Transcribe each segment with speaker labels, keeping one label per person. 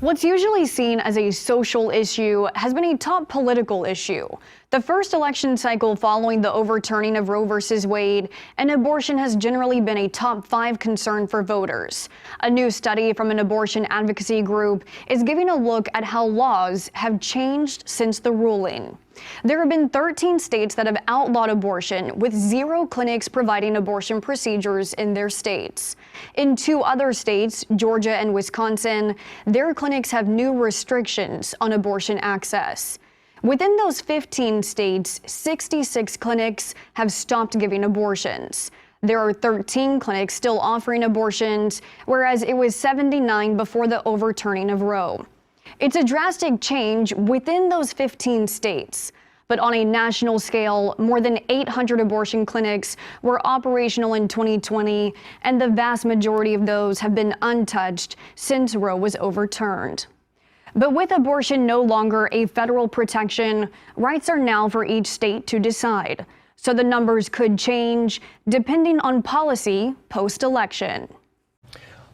Speaker 1: What's usually seen as a social issue has been a top political issue. The first election cycle following the overturning of Roe v. Wade, and abortion has generally been a top 5 concern for voters. A new study from an abortion advocacy group is giving a look at how laws have changed since the ruling. There have been 13 states that have outlawed abortion, with 0 clinics providing abortion procedures in their states. In 2 other states, Georgia and Wisconsin, their clinics have new restrictions on abortion access. Within those 15 states, 66 clinics have stopped giving abortions. There are 13 clinics still offering abortions, whereas it was 79 before the overturning of Roe. It's a drastic change within those 15 states. But on a national scale, more than 800 abortion clinics were operational in 2020, and the vast majority of those have been untouched since Roe was overturned. But with abortion no longer a federal protection, rights are now for each state to decide. So the numbers could change depending on policy post-election.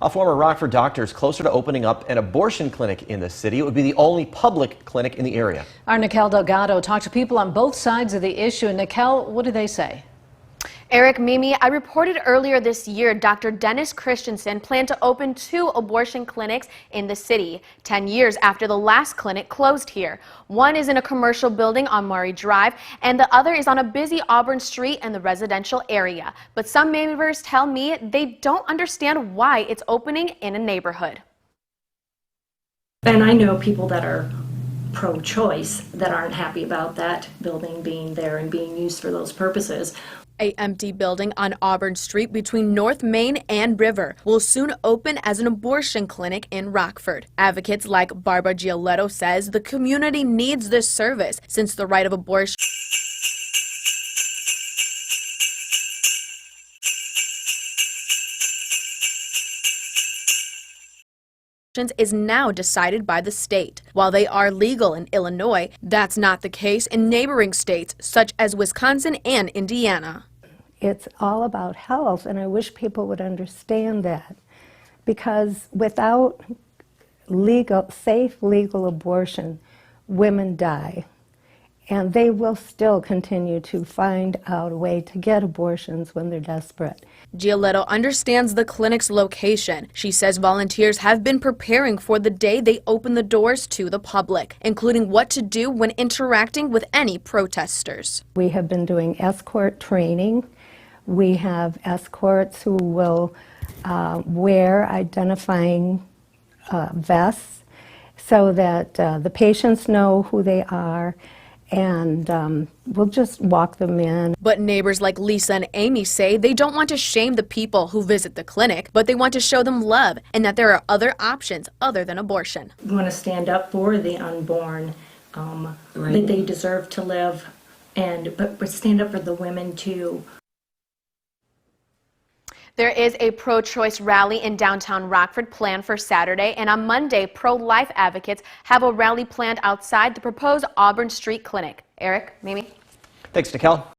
Speaker 2: A former Rockford doctor is closer to opening up an abortion clinic in the city. It would be the only public clinic in the area.
Speaker 3: Our Nicole Delgado talked to people on both sides of the issue. And Nicole, what do they say?
Speaker 4: Eric, Mimi, I reported earlier this year Dr. Dennis Christensen planned to open 2 abortion clinics in the city, 10 years after the last clinic closed here. One is in a commercial building on Murray Drive, and the other is on a busy Auburn Street in the residential area. But some neighbors tell me they don't understand why it's opening in a neighborhood.
Speaker 5: And I know people that are pro-choice that aren't happy about that building being there and being used for those purposes.
Speaker 4: A empty building on Auburn Street between North Main and River will soon open as an abortion clinic in Rockford. Advocates like Barbara Giolletto says the community needs this service since the right of abortion is now decided by the state. While they are legal in Illinois, that's not the case in neighboring states such as Wisconsin and Indiana.
Speaker 6: It's all about health, and I wish people would understand that, because without safe legal abortion, women die. And they will still continue to find out a way to get abortions when they're desperate.
Speaker 4: Giolletto understands the clinic's location. She says volunteers have been preparing for the day they open the doors to the public, including what to do when interacting with any protesters.
Speaker 6: We have been doing escort training. We have escorts who will wear identifying vests so that the patients know who they are, and we'll just walk them in.
Speaker 4: But neighbors like Lisa and Amy say they don't want to shame the people who visit the clinic, but they want to show them love and that there are other options other than abortion.
Speaker 5: We want to stand up for the unborn, that they deserve to live, but stand up for the women too.
Speaker 4: There is a pro-choice rally in downtown Rockford planned for Saturday, and on Monday, pro-life advocates have a rally planned outside the proposed Auburn Street Clinic. Eric, Mimi?
Speaker 2: Thanks, Nicole.